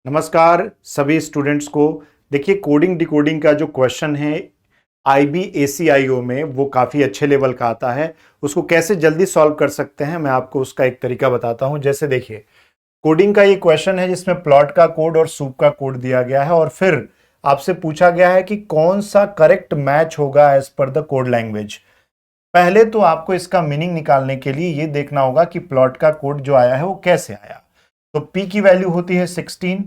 नमस्कार सभी स्टूडेंट्स को। देखिए, कोडिंग डिकोडिंग का जो क्वेश्चन है IBACIO में वो काफ़ी अच्छे लेवल का आता है। उसको कैसे जल्दी सॉल्व कर सकते हैं मैं आपको उसका एक तरीका बताता हूं। जैसे देखिए, कोडिंग का ये क्वेश्चन है जिसमें प्लॉट का कोड और सूप का कोड दिया गया है और फिर आपसे पूछा गया है कि कौन सा करेक्ट मैच होगा as per the code language. पहले तो आपको इसका मीनिंग निकालने के लिए ये देखना होगा कि प्लॉट का कोड जो आया है वो कैसे आया। तो P की वैल्यू होती है 16,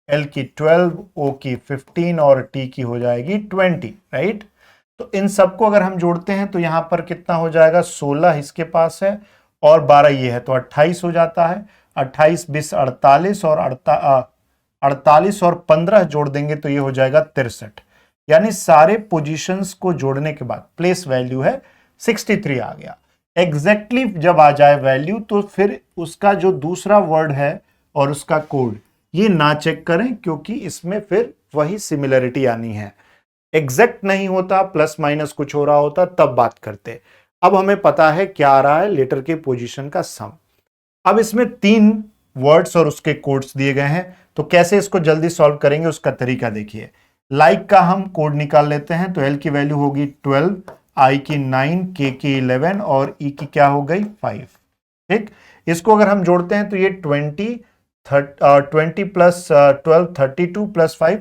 L की 12, O की 15 और T की हो जाएगी 20, राइट। तो इन सबको अगर हम जोड़ते हैं तो यहां पर कितना हो जाएगा, 16 इसके पास है और 12 ये है तो 28 हो जाता है। 28 20 48 और 48 और 15 जोड़ देंगे तो ये हो जाएगा 63। यानी सारे पोजीशंस को जोड़ने के बाद प्लेस वैल्यू है 63 आ गया। एग्जैक्टली जब आ जाए वैल्यू तो फिर उसका जो दूसरा वर्ड है और उसका कोड ये ना चेक करें, क्योंकि इसमें फिर वही सिमिलरिटी आनी है। एग्जैक्ट नहीं होता, प्लस माइनस कुछ हो रहा होता, तब बात करते। अब हमें पता है क्या आ रहा है, लेटर के पोजीशन का सम। अब इसमें 3 वर्ड्स और उसके कोड्स दिए गए हैं, तो कैसे इसको जल्दी सॉल्व करेंगे उसका तरीका देखिए। लाइक का हम कोड निकाल लेते हैं। तो L की वैल्यू होगी 12, I की 9, K की 11 और E की क्या हो गई 5। ठीक, इसको अगर हम जोड़ते हैं तो ये 20 प्लस 12 32 प्लस 5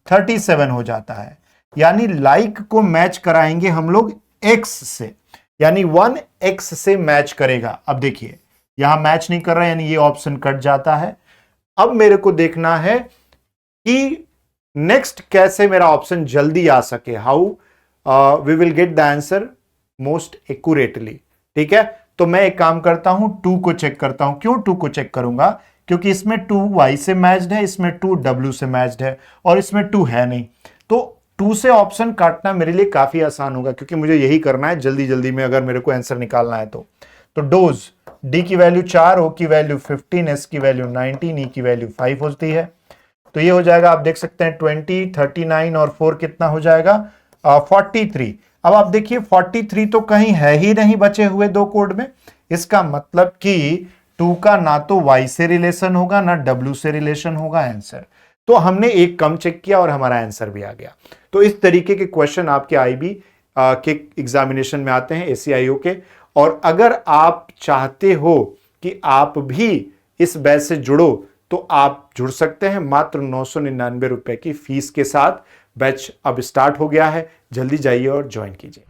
37 हो जाता है। यानी लाइक को मैच कराएंगे हम लोग X से, यानी 1X से मैच करेगा। अब देखिए यहां मैच नहीं कर रहा है, यानी ये ऑप्शन कट जाता है। अब मेरे को देखना है कि नेक्स्ट कैसे मेरा ऑप्शन जल्दी आ सके, how we will get the answer most accurately. ठीक है, तो मैं एक काम करता हूं, 2 को चेक करता हूं। क्यों 2 को चेक करूंगा? क्योंकि इसमें 2 Y से मैच्ड है, इसमें 2 W से मैच्ड है और इसमें 2 है नहीं। तो 2 से ऑप्शन काटना मेरे लिए काफी आसान होगा, क्योंकि मुझे यही करना है जल्दी जल्दी में अगर मेरे को आंसर निकालना है तो डोज D की वैल्यू 4, O की वैल्यू 15, S की वैल्यू 19, E की वैल्यू 5 होती है। तो ये हो जाएगा, आप देख सकते हैं 20, 39 और 4 कितना हो जाएगा 43। अब आप देखिए 43 तो कहीं है ही नहीं बचे हुए 2 कोड में। इसका मतलब कि 2 का ना तो Y से रिलेशन होगा ना W से रिलेशन होगा आंसर। तो हमने एक कम चेक किया और हमारा आंसर भी आ गया। तो इस तरीके के क्वेश्चन आपके IB के एग्जामिनेशन में आते हैं, ACIO के। और अगर आप चाहते हो कि आप भी इस बैच से जुड़ो तो आप जुड़ सकते हैं मात्र 999 रुपए की फीस के साथ। बैच अब स्टार्ट हो गया है, जल्दी जाइए और ज्वाइन कीजिए।